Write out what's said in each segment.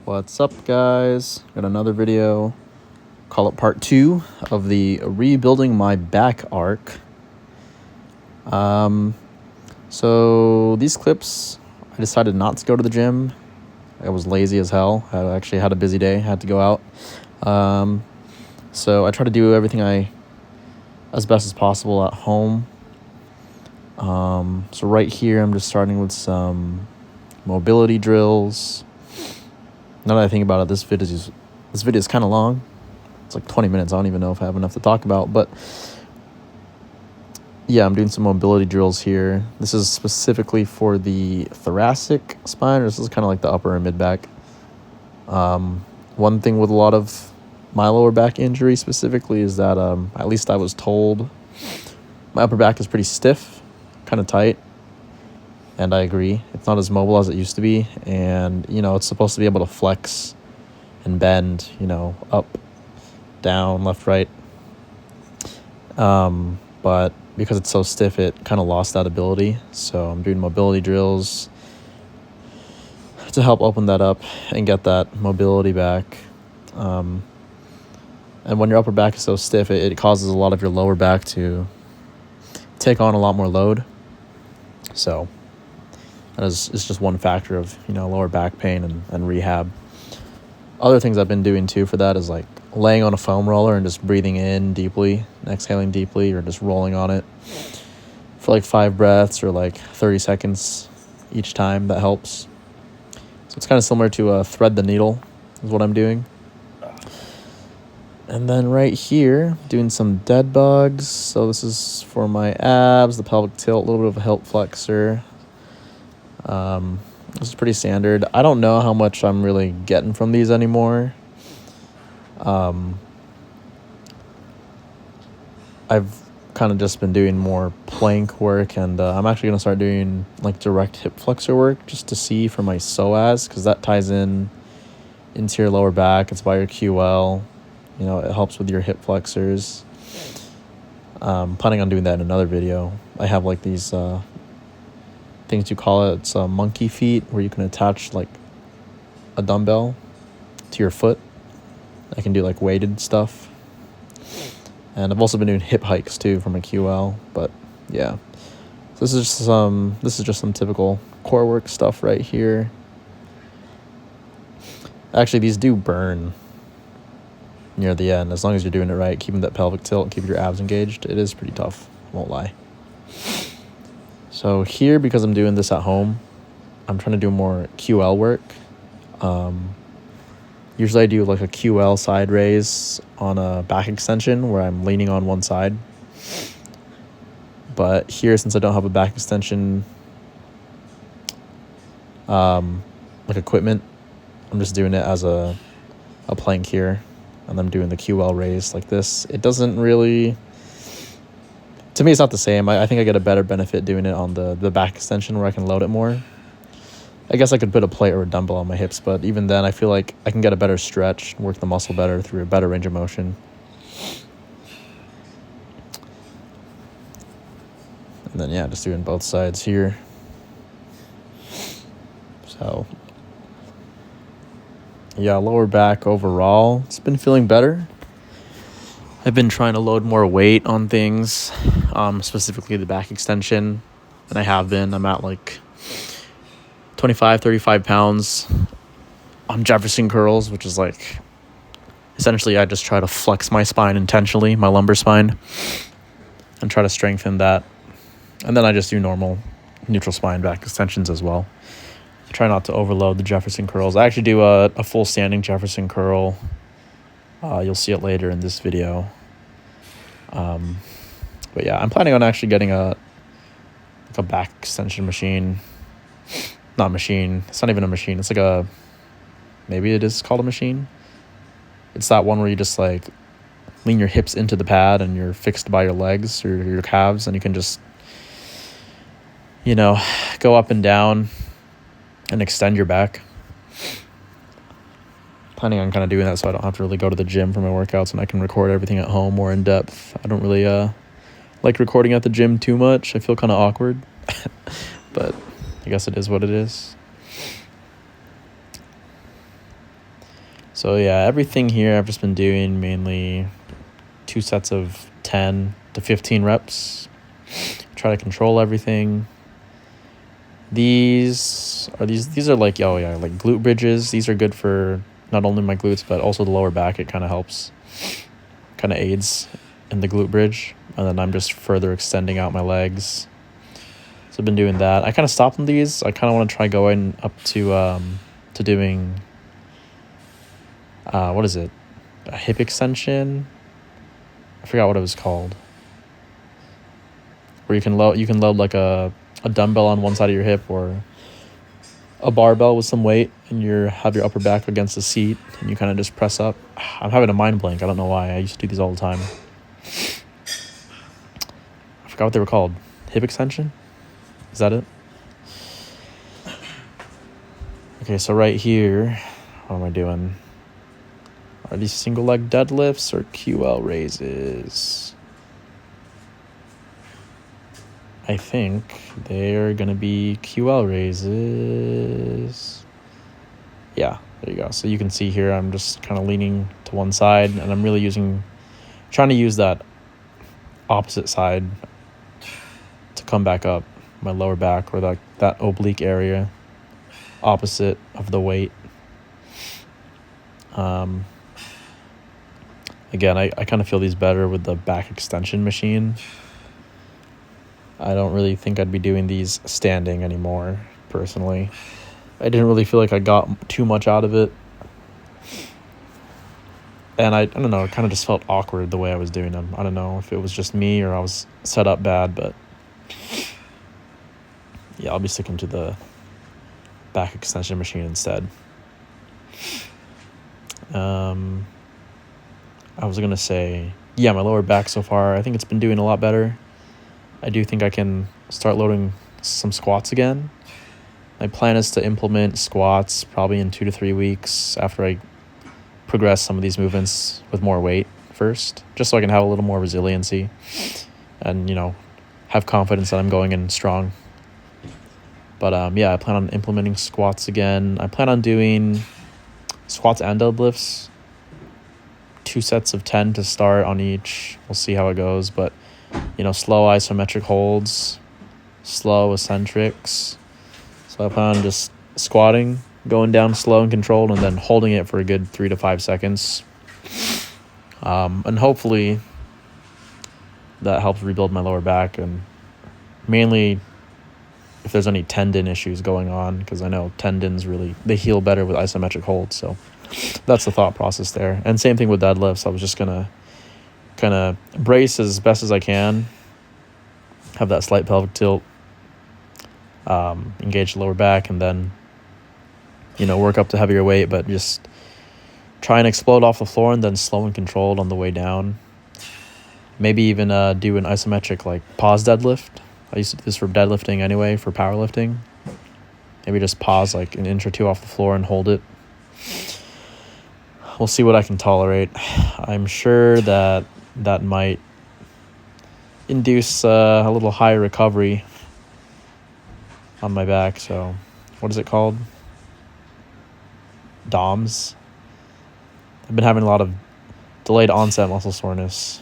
What's up, guys? Got another video. Call it part 2 of the rebuilding my back arc. So these clips, I decided not to go to the gym. I was lazy as hell. I actually had a busy day, had to go out. So I try to do everything as best as possible at home. So right here, I'm just starting with some mobility drills. Now that I think about it, this video is kind of long. It's like 20 minutes. I don't even know if I have enough to talk about, but yeah, I'm doing some mobility drills here. This is specifically for the thoracic spine, or this is kind of like the upper and mid back. One thing with a lot of my lower back injury specifically is that at least I was told my upper back is pretty stiff, kind of tight. And I agree. It's not as mobile as it used to be. And, it's supposed to be able to flex and bend, up, down, left, right. But because it's so stiff, it kind of lost that ability. So I'm doing mobility drills to help open that up and get that mobility back. And when your upper back is so stiff, it causes a lot of your lower back to take on a lot more load. So that is just one factor of, lower back pain and rehab. Other things I've been doing too for that is like laying on a foam roller and just breathing in deeply and exhaling deeply, or just rolling on it for like 5 breaths or like 30 seconds each time. That helps. So it's kind of similar to thread the needle is what I'm doing. And then right here, doing some dead bugs. So this is for my abs, the pelvic tilt, a little bit of a hip flexor. This is pretty standard. I don't know how much I'm really getting from these anymore. I've kind of just been doing more plank work, and I'm actually going to start doing like direct hip flexor work just to see for my psoas, because that ties into your lower back. It's by your QL. It helps with your hip flexors. Planning on doing that in another video. I have like these things you call it. It's monkey feet, where you can attach like a dumbbell to your foot. I can do like weighted stuff. And I've also been doing hip hikes too from a QL. But yeah, so this is just some typical core work stuff right here. Actually, these do burn near the end, as long as you're doing it right, keeping that pelvic tilt, keeping your abs engaged. It is pretty tough, won't lie. So here, because I'm doing this at home, I'm trying to do more QL work. Usually I do like a QL side raise on a back extension where I'm leaning on one side. But here, since I don't have a back extension like equipment, I'm just doing it as a plank here. And I'm doing the QL raise like this. It doesn't really, to me, it's not the same. I think I get a better benefit doing it on the back extension where I can load it more. I guess I could put a plate or a dumbbell on my hips, but even then I feel like I can get a better stretch, work the muscle better through a better range of motion. And then, yeah, just doing both sides here. So, yeah, lower back overall, it's been feeling better. I've been trying to load more weight on things, specifically the back extension, and I have been. I'm at like 25, 35 pounds on Jefferson curls, which is like, essentially I just try to flex my spine intentionally, my lumbar spine, and try to strengthen that. And then I just do normal neutral spine back extensions as well. I try not to overload the Jefferson curls. I actually do a full standing Jefferson curl. You'll see it later in this video. But yeah, I'm planning on actually getting a back extension machine. Not machine. It's not even a machine. It's like maybe it is called a machine. It's that one where you just like lean your hips into the pad and you're fixed by your legs or your calves, and you can just, go up and down and extend your back. Planning on kind of doing that so I don't have to really go to the gym for my workouts, and I can record everything at home more in depth. I don't really like recording at the gym too much. I feel kind of awkward. But I guess it is what it is. So yeah, everything here I've just been doing mainly 2 sets of 10 to 15 reps. Try to control everything. These are like, oh yeah, like glute bridges. These are good for not only my glutes but also the lower back. It kind of helps, kind of aids in the glute bridge. And then I'm just further extending out my legs. So I've been doing that. I kind of stopped on these. I kind of want to try going up to doing what is it? A hip extension? I forgot what it was called. Where you can load like a dumbbell on one side of your hip or a barbell with some weight, and have your upper back against the seat, and you kind of just press up. I'm having a mind blank. I don't know why. I used to do these all the time. I forgot what they were called. Hip extension? Is that it? Okay, so right here, what am I doing? Are these single leg deadlifts or QL raises? I think they're going to be QL raises. Yeah, there you go. So you can see here I'm just kind of leaning to one side, and I'm really trying to use that opposite side to come back up my lower back, or that oblique area opposite of the weight. Again, I kind of feel these better with the back extension machine. I don't really think I'd be doing these standing anymore, personally. I didn't really feel like I got too much out of it. And I don't know, it kind of just felt awkward the way I was doing them. I don't know if it was just me or I was set up bad, but yeah, I'll be sticking to the back extension machine instead. I was going to say, yeah, my lower back so far, I think it's been doing a lot better. I do think I can start loading some squats again. My plan is to implement squats probably in 2 to 3 weeks after I progress some of these movements with more weight first, just so I can have a little more resiliency and, have confidence that I'm going in strong. But yeah, I plan on implementing squats again. I plan on doing squats and deadlifts, 2 sets of 10 to start on each. We'll see how it goes, but slow isometric holds, slow eccentrics. So I plan on just squatting, going down slow and controlled, and then holding it for a good 3 to 5 seconds. And hopefully that helps rebuild my lower back, and mainly if there's any tendon issues going on, because I know tendons they heal better with isometric holds. So that's the thought process there. And same thing with deadlifts. I was just going to kind of brace as best as I can, have that slight pelvic tilt, engage the lower back, and then work up to heavier weight, but just try and explode off the floor and then slow and controlled on the way down. Maybe even do an isometric like pause deadlift. I used to do this for deadlifting anyway, for powerlifting. Maybe just pause like an inch or two off the floor and hold it. We'll see what I can tolerate. I'm sure that might induce a little higher recovery on my back. So what is it called? DOMS. I've been having a lot of delayed onset muscle soreness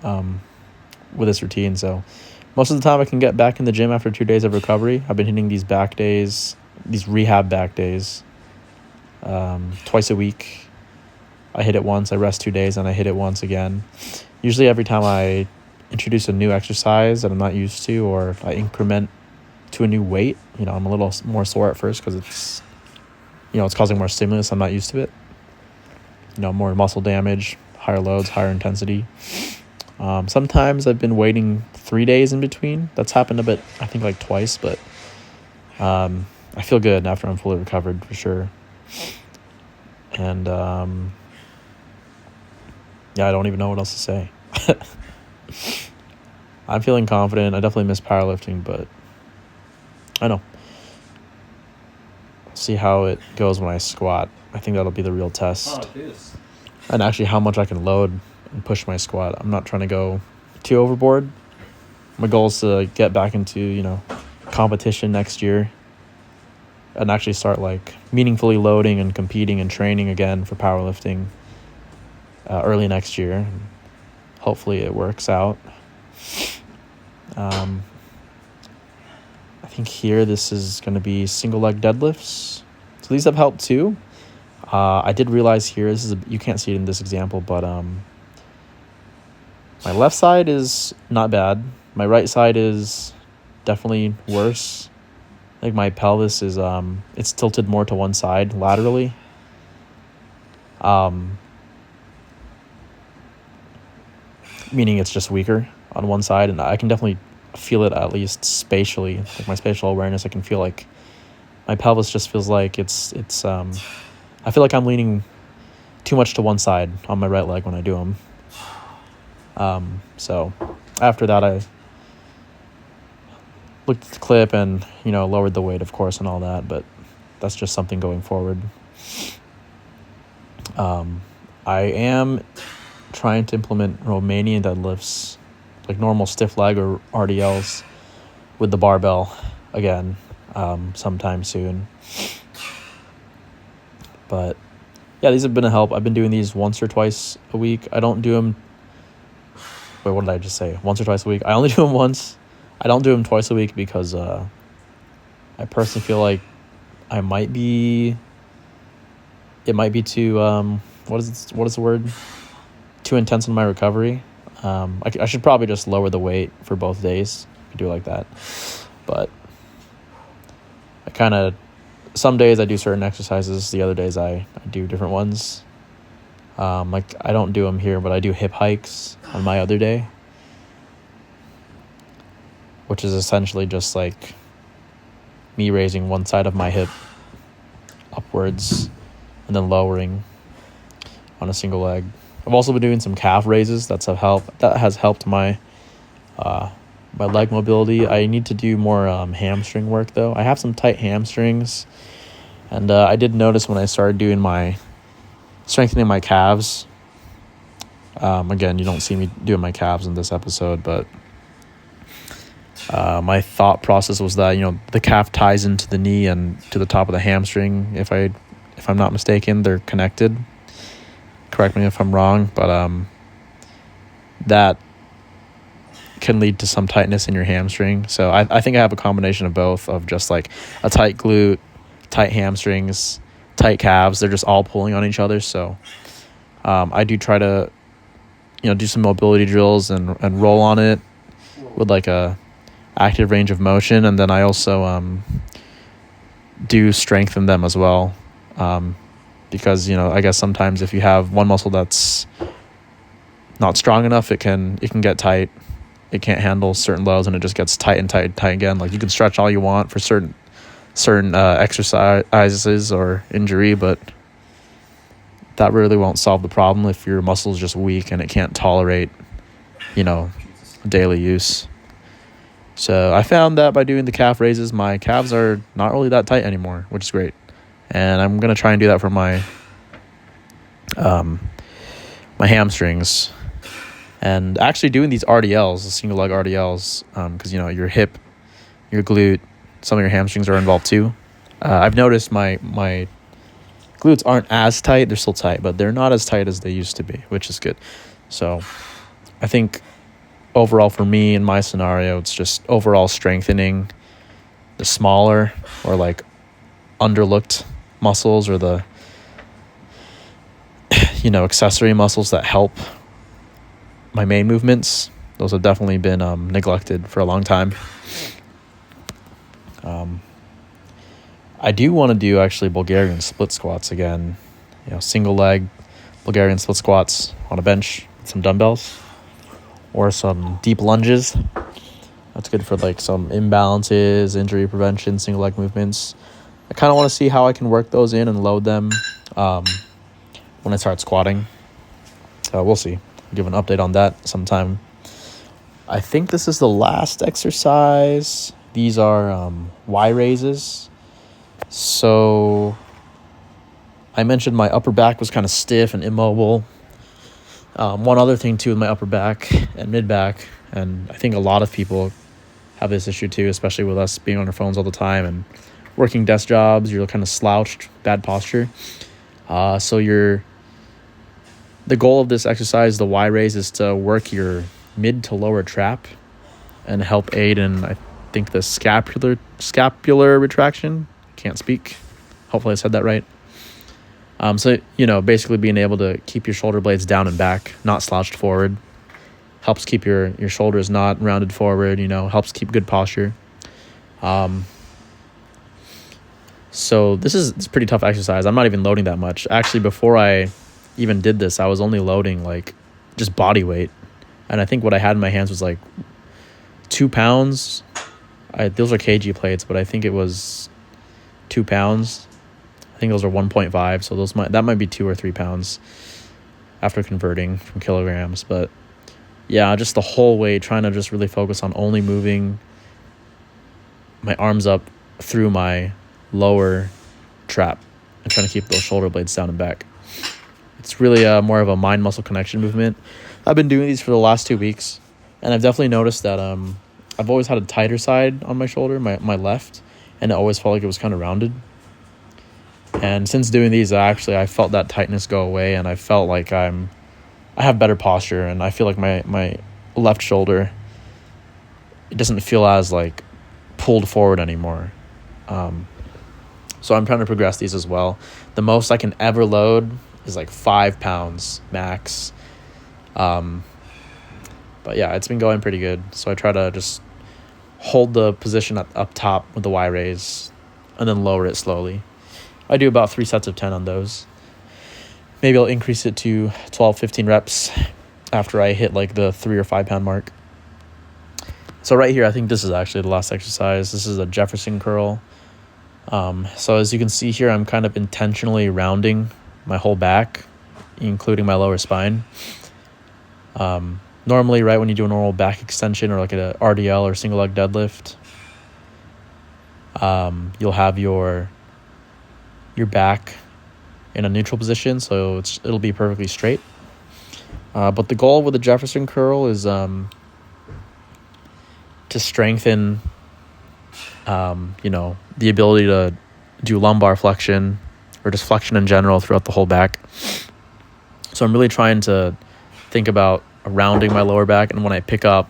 with this routine. So most of the time I can get back in the gym after 2 days of recovery. I've been hitting these back days, these rehab back days, twice a week. I hit it once, I rest 2 days, and I hit it once again. Usually every time I introduce a new exercise that I'm not used to, or if I increment to a new weight, I'm a little more sore at first because it's, it's causing more stimulus. I'm not used to it. More muscle damage, higher loads, higher intensity. Sometimes I've been waiting 3 days in between. That's happened a bit, I think like twice, but I feel good after I'm fully recovered for sure. And yeah, I don't even know what else to say. I'm feeling confident. I definitely miss powerlifting, but I know. See how it goes when I squat. I think that'll be the real test. And actually how much I can load and push my squat. I'm not trying to go too overboard. My goal is to get back into, competition next year. and actually start like meaningfully loading and competing and training again for powerlifting early next year. Hopefully it works out. I think here this is going to be single leg deadlifts. So these have helped too. I did realize here, you can't see it in this example, but my left side is not bad. My right side is definitely worse. I think my pelvis is it's tilted more to one side laterally. Meaning it's just weaker on one side, and I can definitely feel it, at least spatially, like my spatial awareness. I can feel like my pelvis just feels like it's I feel like I'm leaning too much to one side on my right leg when I do them. So after that, I looked at the clip and, lowered the weight, of course, and all that, but that's just something going forward. I am trying to implement Romanian deadlifts, like normal stiff leg or RDLs, with the barbell again, sometime soon. But yeah, these have been a help. I've been doing these once or twice a week. I don't do them. Wait, what did I just say? Once or twice a week. I only do them once. I don't do them twice a week because I personally feel like it might be too what is the word? Too intense in my recovery. I should probably just lower the weight for both days. I do it like that. But some days I do certain exercises. The other days I do different ones. Like I don't do them here, but I do hip hikes on my other day, which is essentially just like me raising one side of my hip upwards and then lowering on a single leg. I've also been doing some calf raises. That has helped my my leg mobility. I need to do more hamstring work though. I have some tight hamstrings, and I did notice when I started doing strengthening my calves. Again, you don't see me doing my calves in this episode, but my thought process was that the calf ties into the knee and to the top of the hamstring. If I'm not mistaken, they're connected. Correct me if I'm wrong, but that can lead to some tightness in your hamstring. So I think I have a combination of both, of just like a tight glute, tight hamstrings, tight calves. They're just all pulling on each other. So I do try to do some mobility drills and roll on it with like a active range of motion, and then I also do strengthen them as well, because I guess sometimes if you have one muscle that's not strong enough, it can get tight. It can't handle certain loads, and it just gets tight and tight and tight again. Like you can stretch all you want for certain exercises or injury, but that really won't solve the problem if your muscle is just weak and it can't tolerate daily use. So I found that by doing the calf raises, my calves are not really that tight anymore, which is great. And I'm going to try and do that for my my hamstrings. And actually doing these RDLs, the single leg RDLs, because your hip, your glute, some of your hamstrings are involved too. I've noticed my glutes aren't as tight. They're still tight, but they're not as tight as they used to be, which is good. So I think overall for me in my scenario, it's just overall strengthening the smaller or like underlooked muscles, or the accessory muscles that help my main movements. Those have definitely been neglected for a long time. I do want to do actually Bulgarian split squats again. Single leg Bulgarian split squats on a bench with some dumbbells, or some deep lunges. That's good for like some imbalances, injury prevention, single leg movements. I kind of want to see how I can work those in and load them when I start squatting. We'll see. I'll give an update on that sometime. I think this is the last exercise. These are Y raises. So I mentioned my upper back was kind of stiff and immobile. One other thing too with my upper back and mid back, and I think a lot of people have this issue too, especially with us being on our phones all the time and working desk jobs, you're kind of slouched, bad posture. So the goal of this exercise, the Y raise, is to work your mid to lower trap and help aid in, I think, the scapular retraction. Can't speak. Hopefully I said that right. So, basically being able to keep your shoulder blades down and back, not slouched forward, helps keep your shoulders not rounded forward, helps keep good posture. So this is a pretty tough exercise. I'm not even loading that much. Actually, before I even did this, I was only loading just body weight. And I think what I had in my hands was 2 pounds. Those are kg plates, but I think it was 2 pounds. I think those are 1.5, so that might be 2 or 3 pounds after converting from kilograms. But yeah, just the whole way trying to just really focus on only moving my arms up through my lower trap and trying to keep those shoulder blades down and back. It's really more of a mind-muscle connection movement. I've been doing these for the last 2 weeks, and I've definitely noticed that I've always had a tighter side on my shoulder, my left, and it always felt like it was kind of rounded. And since doing these, I felt that tightness go away, and I felt like I have better posture, and I feel like my left shoulder, it doesn't feel as pulled forward anymore. So I'm trying to progress these as well. The most I can ever load is 5 pounds max. But yeah, it's been going pretty good. So I try to just hold the position up top with the Y raise and then lower it slowly. I do about 3 sets of 10 on those. Maybe I'll increase it to 12, 15 reps after I hit the 3 or 5 pound mark. So right here, I think this is actually the last exercise. This is a Jefferson curl. So as you can see here, I'm kind of intentionally rounding my whole back, including my lower spine. Normally, right when you do a normal back extension or a RDL or single leg deadlift, you'll have your back in a neutral position, so it'll be perfectly straight. But the goal with the Jefferson curl is to strengthen, the ability to do lumbar flexion or just flexion in general throughout the whole back. So I'm really trying to think about rounding my lower back, and when I pick up,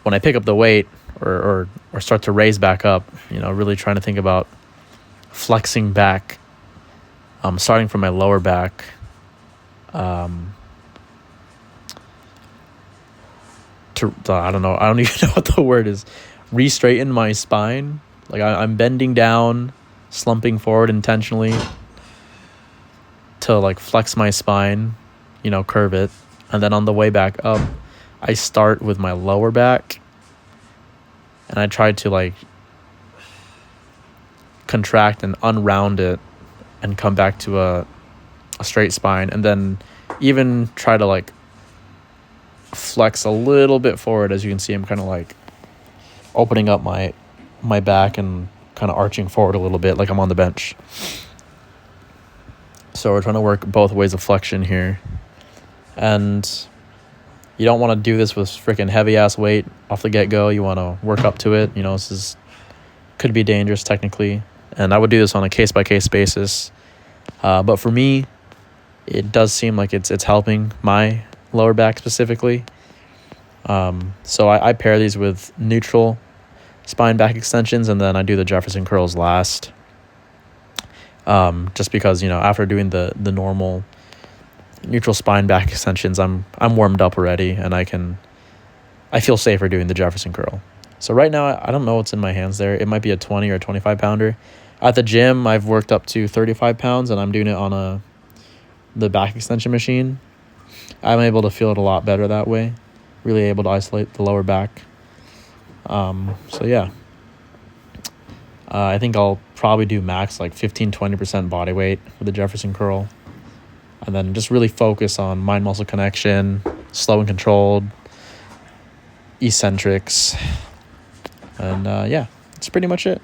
when I pick up the weight or start to raise back up, really trying to think about flexing back, starting from my lower back, I don't even know what the word is, re-straighten my spine. I'm bending down, slumping forward intentionally to flex my spine, curve it. And then on the way back up, I start with my lower back and I try to contract and unround it and come back to a straight spine, and then even try to flex a little bit forward. As you can see, I'm kind of opening up my back and kind of arching forward a little bit like I'm on the bench. So we're trying to work both ways of flexion here. And you don't want to do this with freaking heavy ass weight off the get-go. You want to work up to it. This could be dangerous technically. And I would do this on a case-by-case basis. But for me, it does seem like it's helping my lower back specifically. So I pair these with neutral spine back extensions, and then I do the Jefferson curls last. Just because, after doing the normal neutral spine back extensions, I'm warmed up already, and I feel safer doing the Jefferson curl. So right now, I don't know what's in my hands there. It might be a 20 or 25 pounder. At the gym, I've worked up to 35 pounds, and I'm doing it on the back extension machine. I'm able to feel it a lot better that way. Really able to isolate the lower back. So yeah. I think I'll probably do max 15-20% body weight with the Jefferson curl. And then just really focus on mind-muscle connection, slow and controlled, eccentrics. And yeah, that's pretty much it.